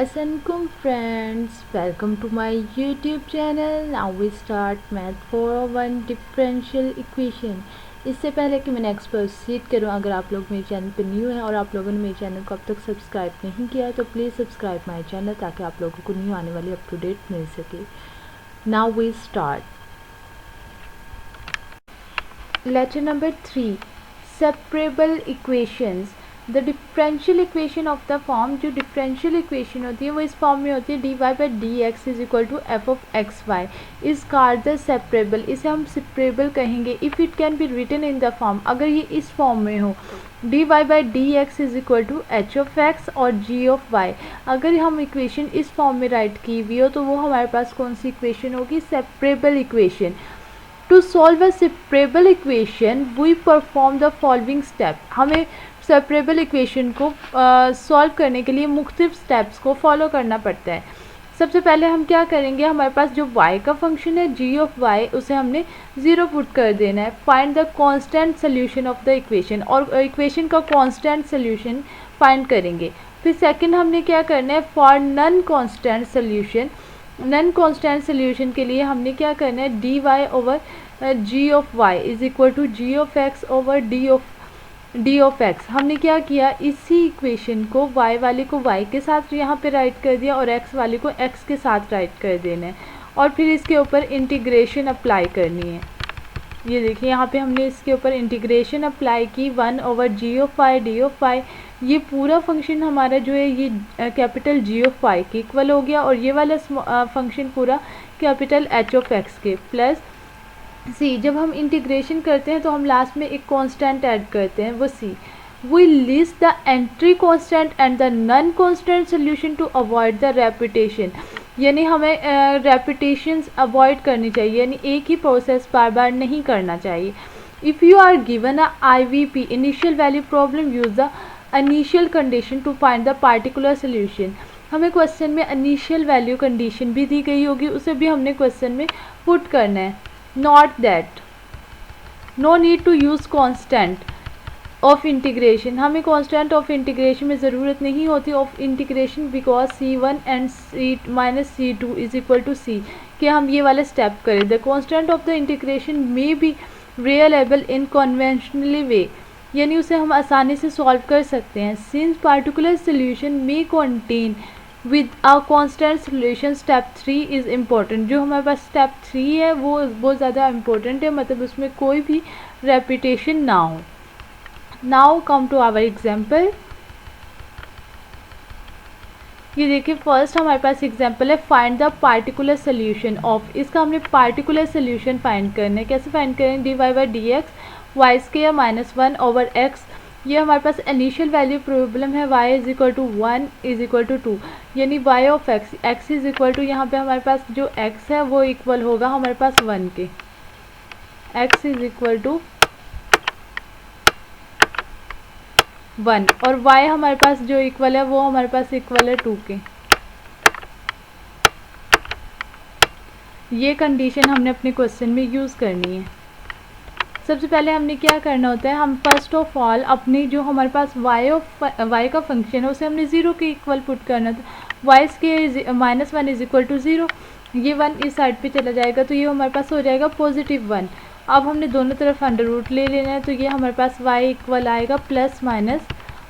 Assalamualaikum friends, welcome to my YouTube channel. Now we start math 401 differential equation. इससे पहले कि मैं next proceed करूँ, अगर आप लोग मेरे चैनल पर न्यू हैं और आप लोगों ने मेरे चैनल को अब तक सब्सक्राइब नहीं किया है तो प्लीज़ सब्सक्राइब माय चैनल ताकि आप लोगों को न्यू आने वाली अप टू डेट मिल सके. Now we start. Letter number 3, separable equations. The differential equation of the form, जो डिफरेंशियल इक्वेशन होती है वो इस फॉर्म में होती है dy by D X is equal to F of X Y is called the separable. इसे हम सेपरेबल कहेंगे if it can be written in the form, अगर ये इस फॉर्म में हो dy by D X is equal to H of x और g of Y. अगर हम इक्वेशन इस फॉर्म में राइट की हुई हो तो वो हमारे पास कौन सी इक्वेशन होगी? Separable equation. To solve a separable equation we perform the following step. हमें सेपरेबल इक्वेशन को सॉल्व करने के लिए मुख्तलिफ स्टेप्स को फॉलो करना पड़ता है. सबसे पहले हम क्या करेंगे, हमारे पास जो y का फंक्शन है g ऑफ y उसे हमने 0 पुट कर देना है. Find the constant solution of the equation, और इक्वेशन का कांस्टेंट सोल्यूशन फाइंड करेंगे. फिर सेकंड हमने क्या करना है, for non constant solution. Non constant solution के लिए हमने क्या करना है, dy over g of y is equal to g of x over D of X. हमने क्या किया, इसी इक्वेशन को y वाले को y के साथ यहाँ पे राइट कर दिया और x वाले को x के साथ राइट कर देना है और फिर इसके ऊपर इंटीग्रेशन अप्लाई करनी है. ये देखिए यहाँ पे हमने इसके ऊपर इंटीग्रेशन अप्लाई की 1 over G of Y D of Y. ये पूरा फंक्शन हमारा जो है ये कैपिटल जी ऑफ वाई के इक्वल हो गया और ये वाला फंक्शन पूरा कैपिटल एच ऑफ एक्स के प्लस सी. जब हम इंटीग्रेशन करते हैं तो हम लास्ट में एक कांस्टेंट ऐड करते हैं, वो see. We list the entry constant and the non constant solution to avoid the repetition. यानी हमें रेपिटेशंस अवॉइड करनी चाहिए, यानी एक ही प्रोसेस बार बार नहीं करना चाहिए. If you are given a IVP initial value problem, use the initial condition to find the particular solution. हमें क्वेश्चन में इनिशियल वैल्यू कंडीशन भी दी गई होगी, उसे भी हमने क्वेश्चन में पुट करना है. Not that, no need to use constant of integration. हमें constant of integration में ज़रूरत नहीं होती of integration because C1 and C minus C2 is equal to C. कि हम ये वाला स्टेप करें. The constant of the integration may be reliable in conventionally way, यानी उसे हम आसानी से सॉल्व कर सकते हैं. Since particular solution may contain with a constant solution, step 3 is important. जो हमारे पास स्टेप 3 है वो बहुत ज़्यादा इम्पोर्टेंट है, मतलब उसमें कोई भी रेपिटेशन ना हो. Now come to our example. ये देखिए फर्स्ट हमारे पास एग्जाम्पल है find the particular solution of. इसका हमने पार्टिकुलर सोल्यूशन फाइंड करना है. कैसे फाइंड करें, D Y by D X Y square minus 1 over X. ये हमारे पास इनिशियल वैल्यू प्रॉब्लम है, y is equal to 1 is equal to 2, यानी y ऑफ x, x is equal to यहाँ पे हमारे पास जो x है वो इक्वल होगा हमारे पास 1 के. x इज इक्वल टू 1 और y हमारे पास जो इक्वल है वो हमारे पास इक्वल है 2 के. ये कंडीशन हमने अपने क्वेश्चन में यूज़ करनी है. सबसे पहले हमने क्या करना होता है, हम फर्स्ट ऑफ ऑल अपनी जो हमारे पास y का फंक्शन है उसे हमने 0 के इक्वल पुट करना था. y square minus 1 is equal to 0, ये 1 इस साइड पे चला जाएगा तो ये हमारे पास हो जाएगा पॉजिटिव 1. अब हमने दोनों तरफ अंडर रूट ले लेना है तो ये हमारे पास y इक्वल आएगा प्लस माइनस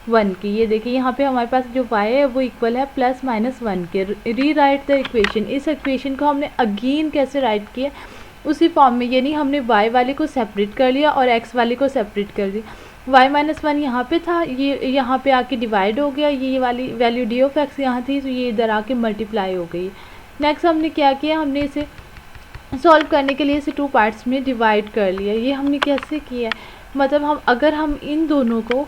1 की. ये देखिए यहाँ पे हमारे पास जो y है वो इक्वल है प्लस माइनस 1 के. री राइट द इक्वेशन. इस इक्वेशन को हमने अगेन कैसे राइट किया, उसी फॉर्म में, यानी हमने y वाले को सेपरेट कर लिया और x वाले को सेपरेट कर दिया. y माइनस 1 यहाँ पे था, ये यहाँ पे आके डिवाइड हो गया, ये वाली वैल्यू डी ऑफ एक्स यहाँ थी तो ये इधर आके मल्टीप्लाई हो गई. नेक्स्ट हमने क्या किया, हमने इसे सॉल्व करने के लिए इसे 2 पार्ट्स में डिवाइड कर लिया. ये हमने कैसे किया, मतलब अगर हम इन दोनों को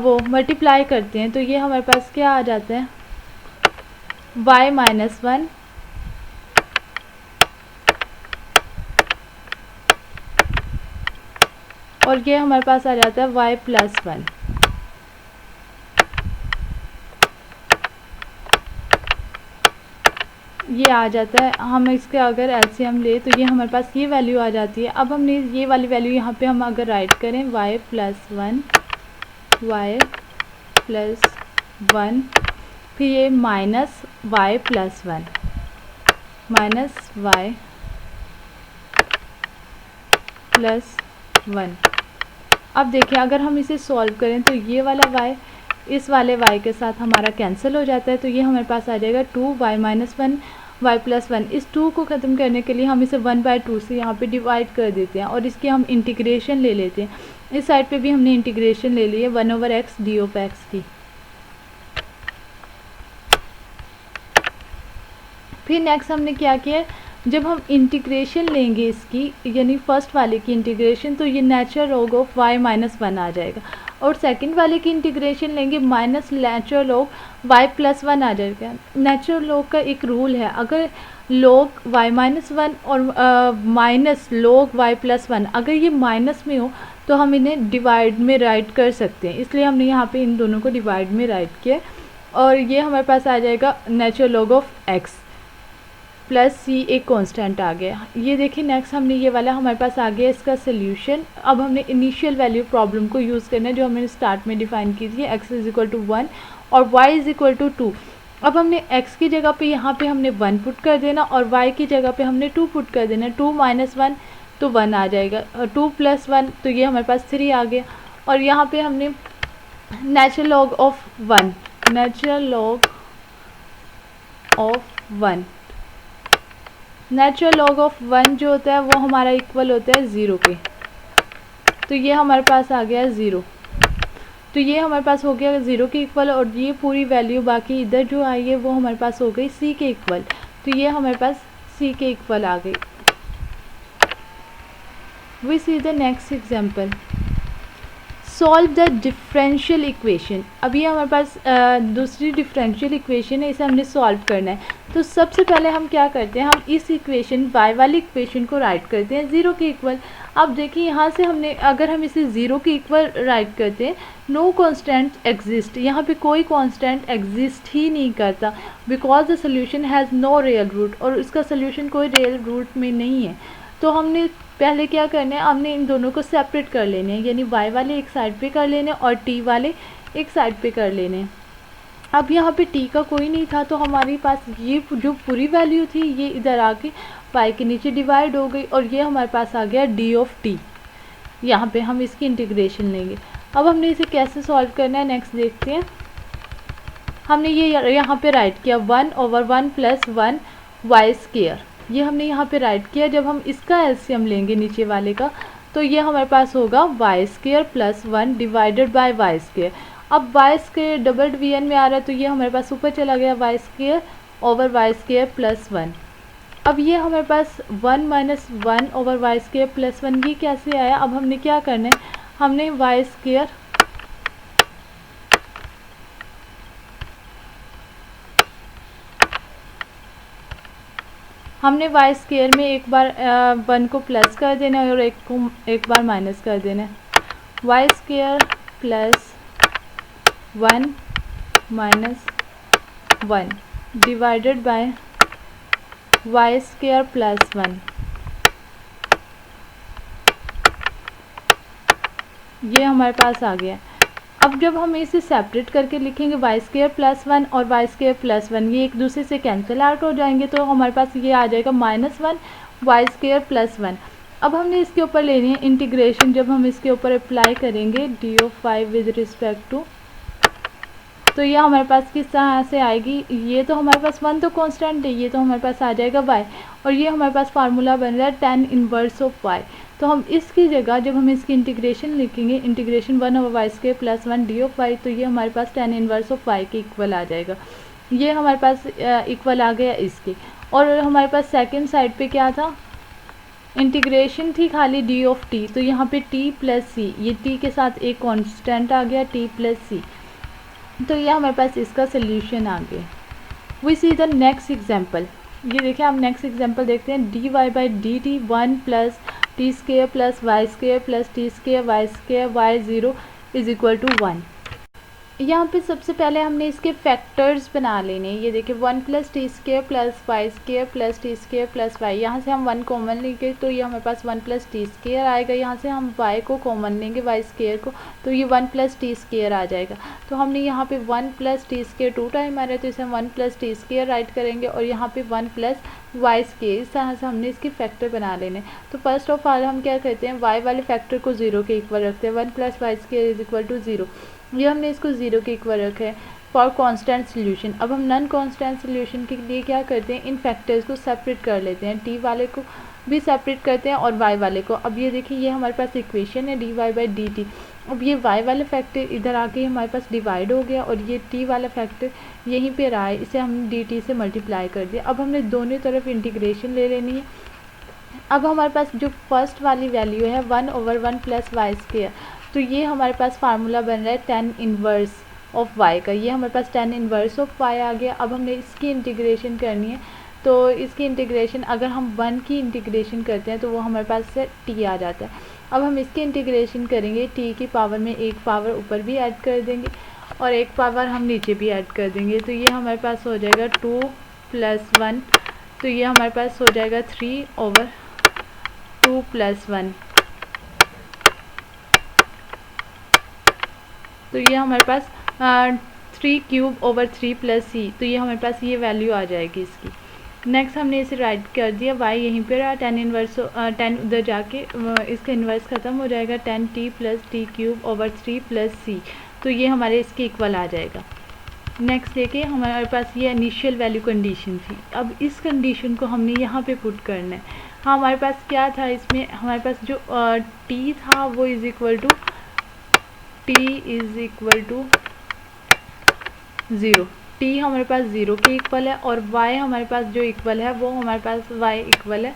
वो मल्टीप्लाई करते हैं तो ये हमारे पास क्या आ जाता है, y माइनस 1 और ये हमारे पास आ जाता है y प्लस 1. ये आ जाता है, हम इसके अगर एलसीएम ले तो ये हमारे पास ये वैल्यू आ जाती है. अब हमने ये वाली वैल्यू यहाँ पे हम अगर राइट करें y प्लस 1 y प्लस 1 फिर ये minus Y plus one, minus Y plus one. अब देखिए अगर हम इसे सॉल्व करें तो ये वाला y इस वाले y के साथ हमारा कैंसिल हो जाता है, तो ये हमारे पास आ जाएगा 2y minus one Y plus one. इस 2 को ख़त्म करने के लिए हम इसे 1/2 से यहाँ पे डिवाइड कर देते हैं और इसकी हम इंटीग्रेशन ले लेते हैं। इस साइड पे भी हमने इंटीग्रेशन ले ली है 1/x डी ऑफ एक्स की। फिर नेक्स्ट हमने क्या किया, जब हम इंटीग्रेशन लेंगे इसकी यानी फर्स्ट वाले की इंटीग्रेशन, तो ये natural log of y minus one आ जाएगा, और सेकंड वाले की इंटीग्रेशन लेंगे minus natural log y plus one आ जाएगा। नेचुरल लॉग का एक रूल है, अगर लॉग y माइनस वन और minus log y plus one अगर ये माइनस में हो तो हम इन्हें डिवाइड में राइट कर सकते हैं, इसलिए हमने यहाँ पे इन दोनों को डिवाइड में राइट किया और ये हमारे पास आ जाएगा natural log of x plus C एक कांस्टेंट आ गया। ये देखिए नेक्स्ट हमने ये वाला हमारे पास आ गया इसका सोल्यूशन। अब हमने इनिशियल वैल्यू प्रॉब्लम को यूज़ करना है जो हमने स्टार्ट में डिफाइन की थी, x इज इक्वल टू 1 और y इज इक्वल टू 2। अब हमने x की जगह पे यहाँ पे हमने 1 पुट कर देना और y की जगह पे हमने 2 पुट कर देना। 2 माइनस 1 तो 1 आ जाएगा और 2 प्लस 1 तो ये हमारे पास 3 आ गया। और यहाँ पे हमने natural log of 1, natural log of 1, natural log of 1 जो होता है वो हमारा इक्वल होता है 0 के, तो ये हमारे पास आ गया 0। तो ये हमारे पास हो गया 0 के इक्वल और ये पूरी वैल्यू बाकी इधर जो आई है वो हमारे पास हो गई c के इक्वल, तो ये हमारे पास c के इक्वल आ गई। We see the next example, solve the differential equation. अब ये हमारे पास दूसरी डिफरेंशियल इक्वेशन है, इसे हमने सॉल्व करना है। तो सबसे पहले हम क्या करते हैं, हम इस इक्वेशन y वाली इक्वेशन को राइट करते हैं 0 के इक्वल। अब देखिए यहाँ से हमने अगर हम इसे 0 के इक्वल राइट करते हैं, नो कांस्टेंट एग्जिस्ट, यहाँ पे कोई कांस्टेंट एग्जिस्ट ही नहीं करता, because the solution has no real root, और इसका सोल्यूशन कोई रियल रूट में नहीं है। तो हमने पहले क्या करना है, हमने इन दोनों को सेपरेट कर लेने हैं, यानी y वाले एक साइड पे कर लेने और t वाले एक साइड पे कर लेने। अब यहाँ पे t का कोई नहीं था तो हमारे पास ये जो पूरी वैल्यू थी ये इधर आके y के नीचे डिवाइड हो गई और ये हमारे पास आ गया d ऑफ t। यहाँ पे हम इसकी इंटीग्रेशन लेंगे। अब हमने इसे कैसे सॉल्व करना है नेक्स्ट देखते हैं। हमने ये यहाँ पे राइट किया 1/1 प्लस 1 वाई स्क्वायर, ये हमने यहाँ पे राइट किया। जब हम इसका एलसीएम लेंगे नीचे वाले का तो ये हमारे पास होगा y square plus 1 divided by y square. अब वाई स्क्वायर डबल डिवीजन में आ रहा है तो ये हमारे पास ऊपर चला गया y square over y square plus 1। अब ये हमारे पास 1 minus 1 over y square plus 1 ये कैसे आया। अब हमने क्या करना है, हमने वाई स्क्वायर वाई स्क्वायर में एक बार 1 को प्लस कर देना है और एक बार माइनस कर देना है। Y square plus 1 minus 1 divided by y square plus 1, ये हमारे पास आ गया। अब जब हम इसे सेपरेट करके लिखेंगे वाई स्क्वायर प्लस 1 और वाई स्क्वायर प्लस 1 ये एक दूसरे से कैंसिल आउट हो जाएंगे, तो हमारे पास ये आ जाएगा -1 वाई स्क्वायर प्लस 1। अब हमने इसके ऊपर लेनी है इंटीग्रेशन, जब हम इसके ऊपर अप्लाई करेंगे d of 5 with respect to, तो ये हमारे पास किस तरह से आएगी। ये तो हमारे पास 1 तो कांस्टेंट है, ये तो हमारे पास आ जाएगा y और ये हमारे पास फार्मूला बन रहा है tan इनवर्स ऑफ y। तो हम इसकी जगह जब हम इसकी इंटीग्रेशन लिखेंगे integration 1 over y square plus 1 d of y, तो ये हमारे पास tan इनवर्स ऑफ y के इक्वल आ जाएगा। ये हमारे पास इक्वल आ गया इसके। और हमारे पास सेकेंड साइड पे क्या था, इंटीग्रेशन थी खाली डी ऑफ t, तो यहाँ पे t प्लस सी, ये t के साथ एक कॉन्स्टेंट आ गया t प्लस सी, तो ये हमारे पास इसका सोल्यूशन आ गया। We see the next example, ये देखिए हम नेक्स्ट एग्जांपल देखते हैं। D Y by d t 1 plus t square plus y square plus t square y 0 is equal to 1। यहाँ पे सबसे पहले हमने इसके फैक्टर्स बना लेने। ये देखिए 1 plus t square plus y square plus t square plus y, यहाँ से हम 1 कॉमन लेंगे तो ये हमारे पास 1 प्लस टी स्केयर आएगा। यहाँ से हम वाई को कॉमन लेंगे, वाई स्केयर को, तो ये 1 प्लस टी स्केयर आ जाएगा। तो हमने यहाँ पे 1 प्लस टी स्केयर 2 टाइम आ रहा है तो इसे हम 1 प्लस टी स्केयर राइट करेंगे, और यहाँ पे 1 प्लस वाई स्केयर, इस तरह से हमने इसके फैक्टर बना लेने। तो फर्स्ट ऑफ ऑल हम क्या करते हैं, वाई वाले फैक्टर को 0 के इक्वल रखते हैं। 1 plus y square is equal to 0, ये हमने इसको 0 के इक्वल रखा है फॉर कांस्टेंट सोल्यूशन। अब हम नॉन कांस्टेंट सोल्यूशन के लिए क्या करते हैं, इन फैक्टर्स को सेपरेट कर लेते हैं, टी वाले को भी सेपरेट करते हैं और वाई वाले को। अब ये देखिए ये हमारे पास इक्वेशन है d Y by d t. अब ये वाई वाले फैक्टर इधर आके हमारे पास डिवाइड हो गया और ये टी वाला फैक्टर यहीं पे रहा है, इसे हमने डी टी से मल्टीप्लाई कर दिया। अब हमने दोनों तरफ इंटीग्रेशन ले लेनी है। अब हमारे पास जो फर्स्ट वाली वैल्यू है 1/1 प्लस वाई स्क्वायर, तो ये हमारे पास फार्मूला बन रहा है 10 इनवर्स ऑफ y का, ये हमारे पास 10 इनवर्स ऑफ y आ गया। अब हमने इसकी इंटीग्रेशन करनी है, तो इसकी इंटीग्रेशन अगर हम 1 की इंटीग्रेशन करते हैं तो वो हमारे पास से t आ जाता है। अब हम इसकी इंटीग्रेशन करेंगे, t की पावर में एक पावर ऊपर भी ऐड कर देंगे और एक पावर हम नीचे भी ऐड कर देंगे, तो ये हमारे पास हो जाएगा 2 + 1, तो ये हमारे पास हो जाएगा 3/2 + 1, तो ये हमारे पास 3³/3 + c, तो ये हमारे पास ये वैल्यू आ जाएगी इसकी। नेक्स्ट हमने इसे राइट कर दिया, y यहीं पे रहा, 10 इनवर्स 10 उधर जाके इसका इन्वर्स ख़त्म हो जाएगा, 10t + t³/3 + c, तो ये हमारे इसके इक्वल आ जाएगा। नेक्स्ट देखिए हमारे पास ये इनिशियल वैल्यू कंडीशन थी, अब इस कंडीशन को हमने यहाँ पे पुट करना है। हाँ हमारे पास क्या था, इसमें हमारे पास जो t था वो is equal to t is equal to 0, t हमारे पास 0 के इक्वल है और y हमारे पास जो इक्वल है वो हमारे पास y इक्वल है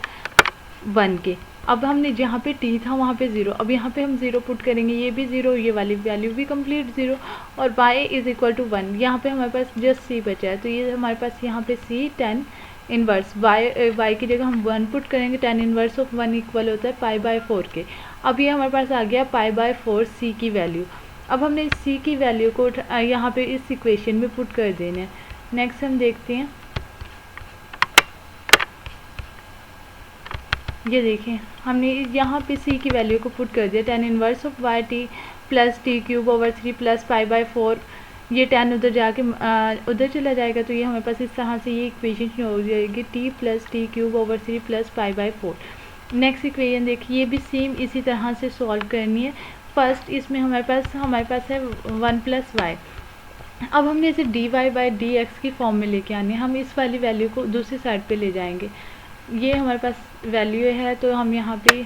1 के। अब हमने जहाँ पे t था वहाँ पे 0, अब यहाँ पे हम 0 पुट करेंगे, ये भी 0, ये वाली वैल्यू भी कंप्लीट 0, और y इज़ इक्वल टू 1, यहाँ पे हमारे पास जस्ट c बचा है, तो ये हमारे पास यहाँ पे c 10 इनवर्स y की जगह हम 1 पुट करेंगे, 10 इनवर्स ऑफ 1 इक्वल होता है π/4 के। अब ये हमारे पास आ गया π/4 c की वैल्यू। अब हमने इस c की वैल्यू को यहाँ पे इस इक्वेशन में पुट कर देना है। नेक्स्ट हम देखते हैं, ये देखें हमने यहाँ पे c की वैल्यू को पुट कर दिया, 10 inverse of y t + t³/3 + π/4, ये 10 उधर जाके उधर चला जाएगा, तो ये हमारे पास इस तरह से ये इक्वेशन हो जाएगी t + t³/3 + π/4। नेक्स्ट इक्वेशन देखिए, ये भी सेम इसी तरह से सॉल्व करनी है। फर्स्ट इसमें हमारे पास है 1 + y। अब हमने इसे dy/dx की फॉर्म में लेके आनी है, हम इस वाली वैल्यू को दूसरी साइड पे ले जाएंगे। ये हमारे पास वैल्यू है तो हम यहाँ पे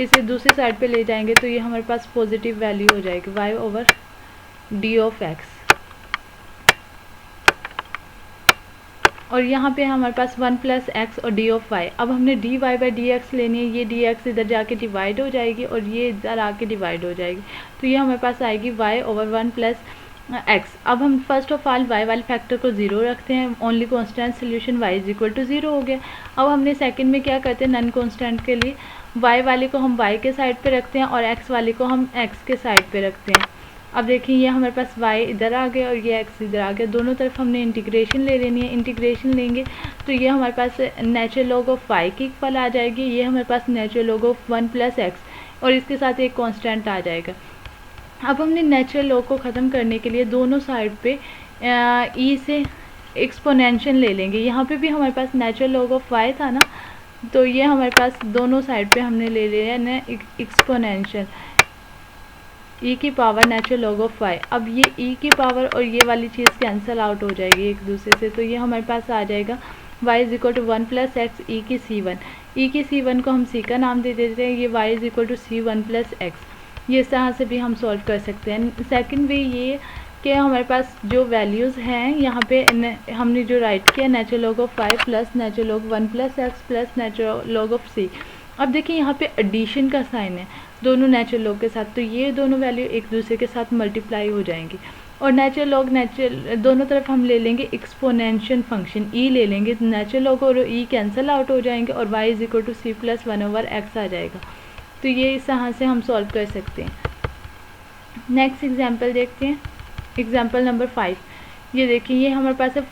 इसे दूसरी साइड पे ले जाएंगे, तो ये हमारे पास पॉजिटिव वैल्यू हो जाएगी y/d(x), और यहाँ पे हमारे पास 1 + x और d(y). अब हमने dy/dx लेनी है, ये dx इधर जाके डिवाइड हो जाएगी और ये इधर आके डिवाइड हो जाएगी, तो ये हमारे पास आएगी y/1 + x। अब हम फर्स्ट ऑफ ऑल y वाले फैक्टर को 0 रखते हैं, only constant solution y is equal to 0 हो गया। अब हमने सेकंड में क्या करते हैं, नॉन कांस्टेंट के लिए y वाले को हम y के साइड पे रखते हैं और x वाले को हम x के साइड पे रखते हैं। अब देखिए ये हमारे पास y इधर आ गया और ये x इधर आ गया, दोनों तरफ हमने इंटीग्रेशन ले लेनी है। इंटीग्रेशन लेंगे तो ये हमारे पास नेचुरल लॉग ऑफ y की इक्वल आ जाएगी, ये हमारे पास नेचुरल लॉग ऑफ 1 + x और इसके साथ एक कांस्टेंट आ जाएगा। अब हमने नेचुरल लॉग को ख़त्म करने के लिए दोनों साइड पे e से एक्सपोनेंशियल ले लेंगे। यहाँ पे भी हमारे पास नेचुरल लॉग ऑफ y था ना, तो ये हमारे पास दोनों साइड पे हमने ले लिया है एक्सपोनेंशियल e की power natural log of y। अब ये e की पावर और ये वाली चीज़ कैंसिल आउट हो जाएगी एक दूसरे से, तो ये हमारे पास आ जाएगा y is equal to 1 + x e की c1। e की c1 को हम c का नाम दे देते हैं, ये y is equal to c1 + x। ये इस तरह से भी हम सॉल्व कर सकते हैं। सेकंड वे ये कि हमारे पास जो वैल्यूज़ हैं यहाँ पे हमने जो राइट किया natural log of y + natural log 1 + x + natural log of c। अब देखिए यहाँ पे एडिशन का साइन है दोनों नेचुरल लॉग के साथ, तो ये दोनों वैल्यू एक दूसरे के साथ मल्टीप्लाई हो जाएंगी और नेचुरल लॉग दोनों तरफ हम ले लेंगे एक्सपोनेंशियल फंक्शन e ले लेंगे, नेचुरल लॉग और e कैंसिल आउट हो जाएंगे और y is equal to c + 1/x आ जाएगा। तो ये इस तरह से हम सॉल्व कर सकते हैं। नेक्स्ट एग्जांपल देखते हैं। एग्जाम्पल नंबर 5, ये देखिए ये हमारे पास है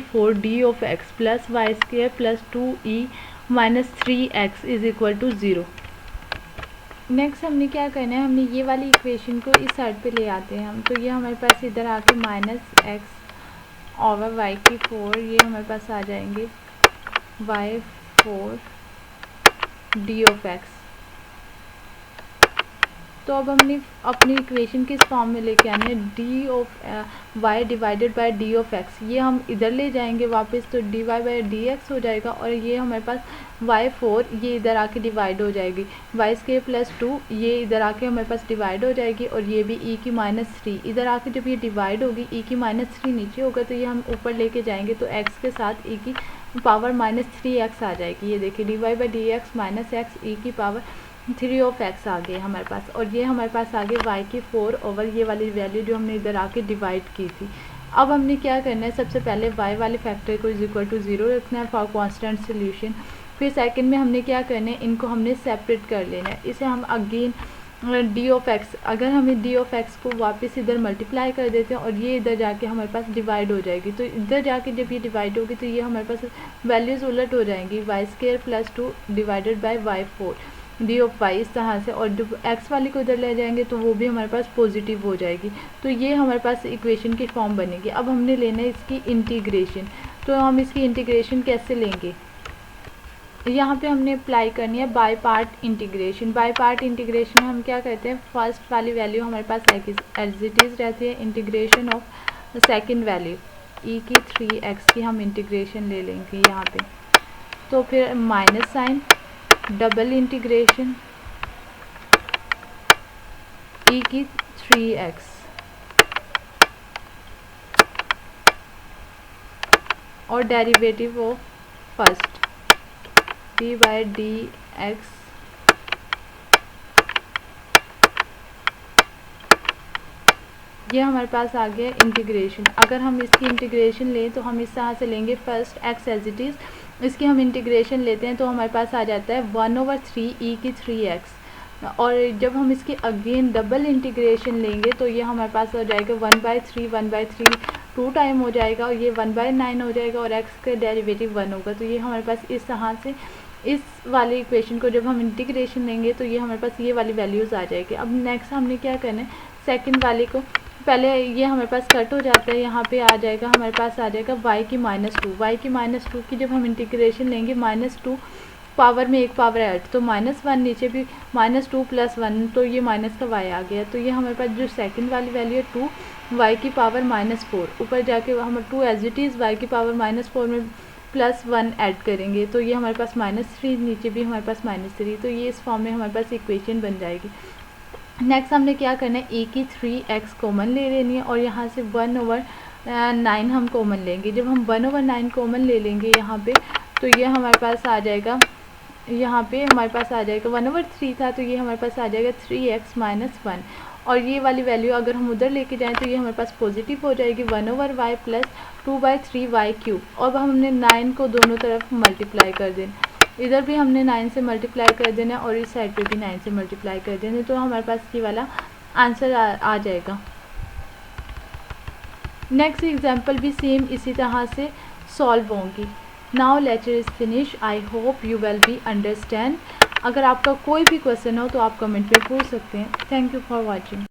4 d of x plus y square plus 2e minus 3x is equal to 0। Next हमने क्या करना है, हमने ये वाली इक्वेशन को इस साइड पे ले आते हैं हम, तो ये हमारे पास इधर आके माइनस एक्स ओवर वाई की 4, ये हमारे पास आ जाएंगे वाई 4 डी ऑफ एक्स। तो अब हमने अपनी इक्वेशन किस फॉर्म में लेके आने हैं, d of y divided by d of x, ये हम इधर ले जाएंगे वापस, तो d Y by D x हो जाएगा, और ये हमारे पास वाई 4 ये इधर आके डिवाइड हो जाएगी, वाई स्क्वायर प्लस 2 ये इधर आके हमारे पास डिवाइड हो जाएगी, और ये भी ई की माइनस 3 इधर आके जब ये डिवाइड होगी, ई की माइनस 3 नीचे होगा तो ये हम ऊपर लेके जाएंगे, तो एक्स के साथ ई की पावर माइनस 3x आ जाएगी। ये देखिए D Y by D X minus X E की पावर 3 ऑफ एक्स आ गए हमारे पास, और ये हमारे पास आ गए वाई की 4 ओवर ये वाली वैल्यू जो हमने इधर आके डिवाइड की थी। अब हमने क्या करना है, सबसे पहले वाई वाले फैक्टर को इज इक्वल टू 0 रखना है फॉर कांस्टेंट सोल्यूशन। फिर सेकंड में हमने क्या करना है, इनको हमने सेपरेट कर लेना है। इसे हम अगेन डी ऑफ एक्स, अगर हमें डी ऑफ एक्स को वापस इधर मल्टीप्लाई कर देते हैं और ये इधर जाके हमारे पास डिवाइड हो जाएगी, तो इधर जाके जब ये डिवाइड होगी तो ये हमारे पास वैल्यूज़ उलट हो जाएंगी, y square plus 2 divided by y 4 d of y इस तरह से, और जब एक्स वाली को इधर ले जाएंगे तो वो भी हमारे पास पॉजिटिव हो जाएगी। तो ये हमारे पास इक्वेशन की फॉर्म बनेगी। अब हमने लेना है इसकी इंटीग्रेशन, तो हम इसकी इंटीग्रेशन कैसे लेंगे, यहाँ पे हमने अप्लाई करनी है by part integration. By part integration में हम क्या करते हैं, फर्स्ट वाली वैल्यू हमारे पास एज इट इज़ रहती है, इंटीग्रेशन ऑफ सेकंड वैल्यू ई की 3x की हम इंटीग्रेशन ले लेंगे यहाँ पे, तो फिर minus sign double integration e की 3x और derivative of first d by D x ये हमारे पास आ गया इंटीग्रेशन। अगर हम इसकी इंटीग्रेशन लें तो हम इस तरह से लेंगे, first x as it is, इसकी हम इंटीग्रेशन लेते हैं तो हमारे पास आ जाता है 1/3 ई की 3x, और जब हम इसकी अगेन डबल इंटीग्रेशन लेंगे तो ये हमारे पास हो जाएगा 1/3 2 टाइम हो जाएगा, और ये 1/9 हो जाएगा, और x का डेरिवेटिव 1 होगा। तो ये हमारे पास इस तरह से इस वाली इक्वेशन को जब हम इंटीग्रेशन लेंगे तो ये हमारे पास ये वाली वैल्यूज़ आ जाएगी। अब नेक्स्ट हमने क्या करना है, सेकंड वाले को पहले ये हमारे पास कट हो जाता है, यहाँ पे आ जाएगा हमारे पास आ जाएगा y की -2, y की -2 की जब हम इंटीग्रेशन लेंगे -2 पावर में एक पावर ऐड, तो -1 नीचे भी -2 + 1, तो ये माइनस का y आ गया। तो ये हमारे पास जो सेकंड वाली वैल्यू है 2 y की पावर -4, ऊपर जाके हम 2 एज इट इज़ y की पावर -4 में +1 ऐड करेंगे, तो ये हमारे पास -3, नीचे भी हमारे पास -3, तो ये इस फॉर्म में हमारे पास इक्वेशन बन जाएगी। नेक्स्ट हमने क्या करना है, e की 3x कॉमन ले लेनी है, और यहाँ से 1/9 हम कॉमन लेंगे। जब हम 1/9 कॉमन ले लेंगे यहाँ पे, तो ये हमारे पास आ जाएगा, यहाँ पे हमारे पास आ जाएगा 1/3 था, तो ये हमारे पास आ जाएगा 3x - 1, और ये वाली वैल्यू अगर हम उधर लेके जाएं तो ये हमारे पास पॉजिटिव हो जाएगी 1/y + 2/3y³। और हमने 9 को दोनों तरफ मल्टीप्लाई कर देना, इधर भी हमने 9 से मल्टीप्लाई कर देना और इस साइड पे भी 9 से मल्टीप्लाई कर देना, तो हमारे पास ये वाला आंसर आ जाएगा। नेक्स्ट एग्जांपल भी सेम इसी तरह से सॉल्व होंगी। Now lecture is finish, I hope you will be understand. अगर आपका कोई भी क्वेश्चन हो तो आप कमेंट में पूछ सकते हैं। Thank you for watching.